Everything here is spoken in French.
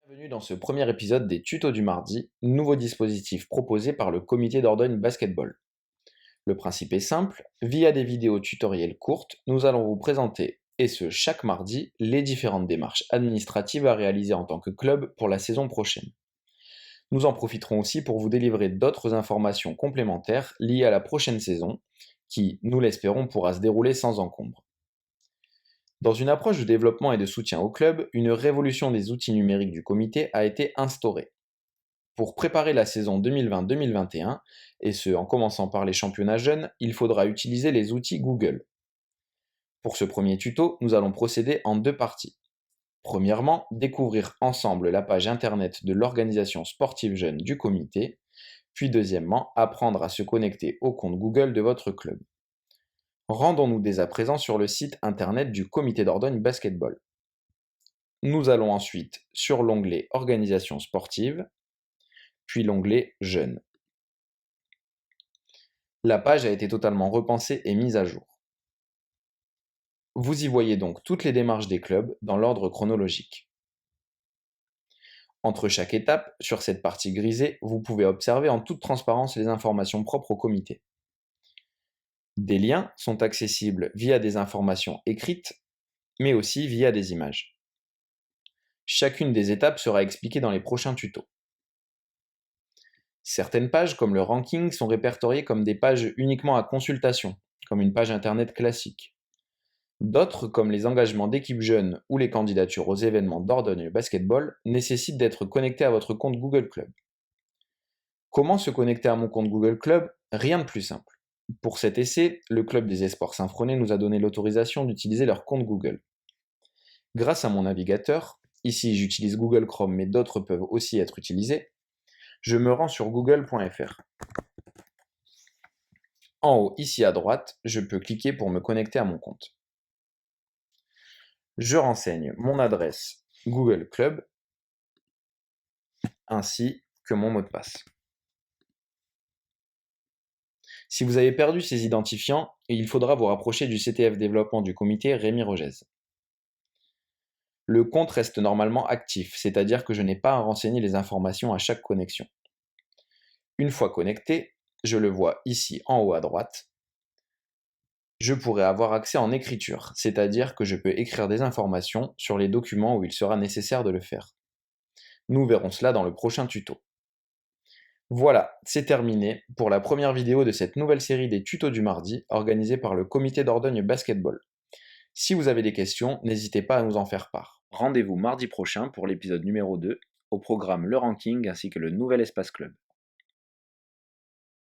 Bienvenue dans ce premier épisode des Tutos du mardi, nouveau dispositif proposé par le comité d'Ordogne Basketball. Le principe est simple, via des vidéos tutoriels courtes, nous allons vous présenter, et ce chaque mardi, les différentes démarches administratives à réaliser en tant que club pour la saison prochaine. Nous en profiterons aussi pour vous délivrer d'autres informations complémentaires liées à la prochaine saison, qui, nous l'espérons, pourra se dérouler sans encombre. Dans une approche de développement et de soutien au club, une révolution des outils numériques du comité a été instaurée. Pour préparer la saison 2020-2021, et ce en commençant par les championnats jeunes, il faudra utiliser les outils Google. Pour ce premier tuto, nous allons procéder en deux parties. Premièrement, découvrir ensemble la page internet de l'organisation sportive jeune du comité, puis deuxièmement, apprendre à se connecter au compte Google de votre club. Rendons-nous dès à présent sur le site internet du comité d'Ordogne Basketball. Nous allons ensuite sur l'onglet Organisation sportive, puis l'onglet Jeunes. La page a été totalement repensée et mise à jour. Vous y voyez donc toutes les démarches des clubs dans l'ordre chronologique. Entre chaque étape, sur cette partie grisée, vous pouvez observer en toute transparence les informations propres au comité. Des liens sont accessibles via des informations écrites, mais aussi via des images. Chacune des étapes sera expliquée dans les prochains tutos. Certaines pages, comme le ranking, sont répertoriées comme des pages uniquement à consultation, comme une page internet classique. D'autres, comme les engagements d'équipes jeunes ou les candidatures aux événements d'Ordogne Basketball, nécessitent d'être connectés à votre compte Google Club. Comment se connecter à mon compte Google Club? Rien de plus simple. Pour cet essai, le Club des Esports Synfronés nous a donné l'autorisation d'utiliser leur compte Google. Grâce à mon navigateur, ici j'utilise Google Chrome mais d'autres peuvent aussi être utilisés, je me rends sur google.fr. En haut, ici à droite, je peux cliquer pour me connecter à mon compte. Je renseigne mon adresse Google Club ainsi que mon mot de passe. Si vous avez perdu ces identifiants, il faudra vous rapprocher du CTF développement du comité Rémi Rogez. Le compte reste normalement actif, c'est-à-dire que je n'ai pas à renseigner les informations à chaque connexion. Une fois connecté, je le vois ici en haut à droite, je pourrai avoir accès en écriture, c'est-à-dire que je peux écrire des informations sur les documents où il sera nécessaire de le faire. Nous verrons cela dans le prochain tuto. Voilà, c'est terminé pour la première vidéo de cette nouvelle série des tutos du mardi organisée par le comité d'Ordogne Basketball. Si vous avez des questions, n'hésitez pas à nous en faire part. Rendez-vous mardi prochain pour l'épisode numéro 2, au programme Le Ranking ainsi que le nouvel espace club.